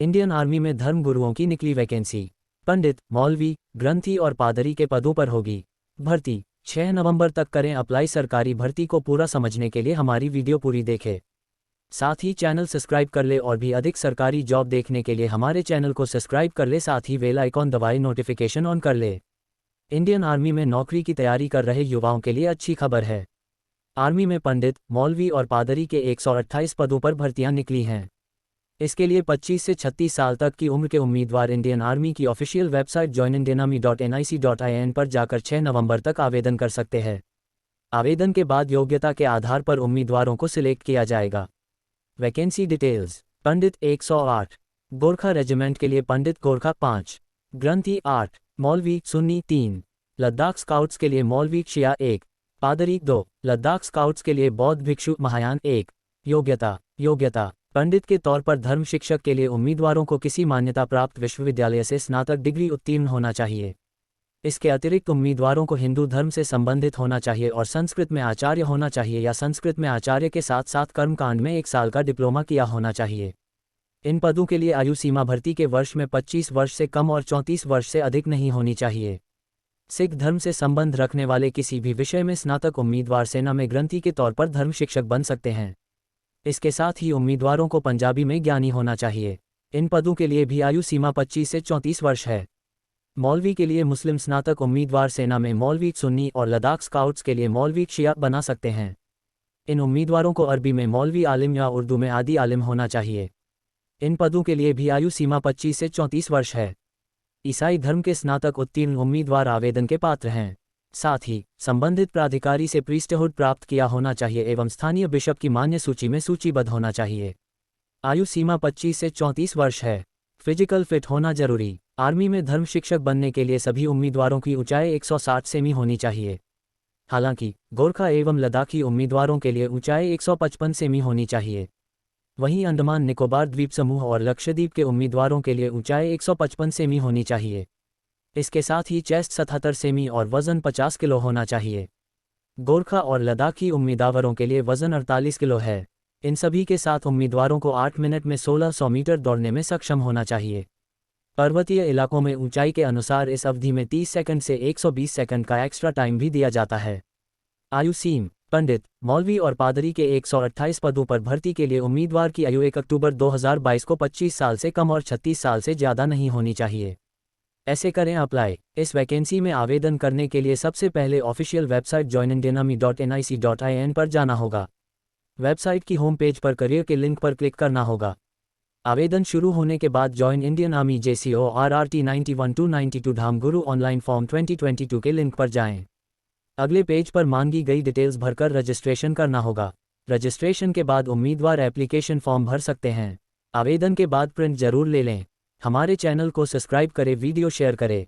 Indian army में धर्म गुरुओं की निकली वैकेंसी। पंडित, मौलवी, ग्रंथी और पादरी के पदों पर होगी भर्ती। 6 नवंबर तक करें अप्लाई। सरकारी भर्ती को पूरा समझने के लिए हमारी वीडियो पूरी देखें। साथ ही चैनल सब्सक्राइब कर ले और भी अधिक सरकारी जॉब देखने के लिए हमारे चैनल को सब्सक्राइब कर ले, साथ ही बेल आइकॉन दबाए नोटिफिकेशन ऑन कर ले। इंडियन आर्मी में नौकरी की तैयारी कर रहे युवाओं के लिए अच्छी खबर है। आर्मी में पंडित, मौलवी और पादरी के 128 पदों पर भर्तियां निकली हैं। इसके लिए 25 से 36 साल तक की उम्र के उम्मीदवार इंडियन आर्मी की ऑफिशियल वेबसाइट joinindianarmy.nic.in पर जाकर 6 नवंबर तक आवेदन कर सकते हैं। आवेदन के बाद योग्यता के आधार पर उम्मीदवारों को सिलेक्ट किया जाएगा। Vacancy details. Pandit 108, Gorkha regiment के लिए पंडित गोरखा 5, ग्रंथी 8, मौलवी सुन्नी 3, लद्दाख स्काउट्स के लिए मौलवी शिया 1, पादरी 2, लद्दाख स्काउट्स के लिए बौद्ध भिक्षु महायान 1। योग्यता पंडित के तौर पर धर्म शिक्षक के लिए उम्मीदवारों को किसी मान्यता प्राप्त विश्वविद्यालय से स्नातक डिग्री उत्तीर्ण होना चाहिए। इसके अतिरिक्त उम्मीदवारों को हिंदू धर्म से संबंधित होना चाहिए और संस्कृत में आचार्य होना चाहिए या संस्कृत में आचार्य के साथ साथ कर्मकांड में 1 साल का डिप्लोमा किया होना चाहिए। इन पदों के लिए आयु सीमा भर्ती के वर्ष में 25 वर्ष से कम और 34 वर्ष से अधिक नहीं होनी चाहिए। सिख धर्म से संबंध रखने वाले किसी भी विषय में स्नातक उम्मीदवार सेना में ग्रंथी के तौर पर धर्म शिक्षक बन सकते हैं। इसके साथ ही उम्मीदवारों को पंजाबी में ज्ञानी होना चाहिए। इन पदों के लिए भी आयु सीमा 25 से 34 वर्ष है। मौलवी के लिए मुस्लिम स्नातक उम्मीदवार सेना में मौलवी सुन्नी और लद्दाख स्काउट्स के लिए मौलवी शिया बना सकते हैं। इन उम्मीदवारों को अरबी में मौलवी आलिम या उर्दू में आदि आलिम होना चाहिए। इन पदों के लिए भी आयु सीमा 25 से 34 वर्ष है। ईसाई धर्म के स्नातक उत्तीर्ण उम्मीदवार आवेदन के पात्र हैं। साथ ही संबंधित प्राधिकारी से प्रीस्टहुड प्राप्त किया होना चाहिए एवं स्थानीय बिशप की मान्य सूची में सूचीबद्ध होना चाहिए। आयु सीमा 25 से 34 वर्ष है। फिजिकल फिट होना जरूरी। आर्मी में धर्म शिक्षक बनने के लिए सभी उम्मीदवारों की ऊंचाई 160 सेमी होनी चाहिए। हालांकि गोरखा एवं लद्दाखी उम्मीदवारों के लिए ऊंचाई 155 सेमी होनी चाहिए। वहीं अंडमान निकोबार द्वीप समूह और लक्षद्वीप के उम्मीदवारों के लिए ऊंचाई 155 सेमी होनी चाहिए। इसके साथ ही चेस्ट 77 सेमी और वजन 50 किलो होना चाहिए। गोरखा और लद्दाखी उम्मीदवारों के लिए वजन 48 किलो है। इन सभी के साथ उम्मीदवारों को 8 मिनट में 1600 मीटर दौड़ने में सक्षम होना चाहिए। पर्वतीय इलाकों में ऊंचाई के अनुसार इस अवधि में 30 सेकंड से 120 सेकंड का एक्स्ट्रा टाइम भी दिया जाता है। आयु सीम। पंडित, मौलवी और पादरी के 128 पदों पर भर्ती के लिए उम्मीदवार की आयु 1 अक्टूबर 2022 को 25 साल से कम और 36 साल से ज़्यादा नहीं होनी चाहिए। ऐसे करें अप्लाई। इस वैकेंसी में आवेदन करने के लिए सबसे पहले ऑफिशियल वेबसाइट joinindianarmy.nic.in पर जाना होगा। वेबसाइट की होम पेज पर करियर के लिंक पर क्लिक करना होगा। आवेदन शुरू होने के बाद जॉइन इंडियन आर्मी JCORRT 91-92 धामगुरु ऑनलाइन फॉर्म 2022 के लिंक पर जाएं। अगले पेज पर मांगी गई डिटेल्स भरकर रजिस्ट्रेशन करना होगा। रजिस्ट्रेशन के बाद उम्मीदवार एप्लीकेशन फॉर्म भर सकते हैं। आवेदन के बाद प्रिंट जरूर ले लें। हमारे चैनल को सब्सक्राइब करें, वीडियो शेयर करें।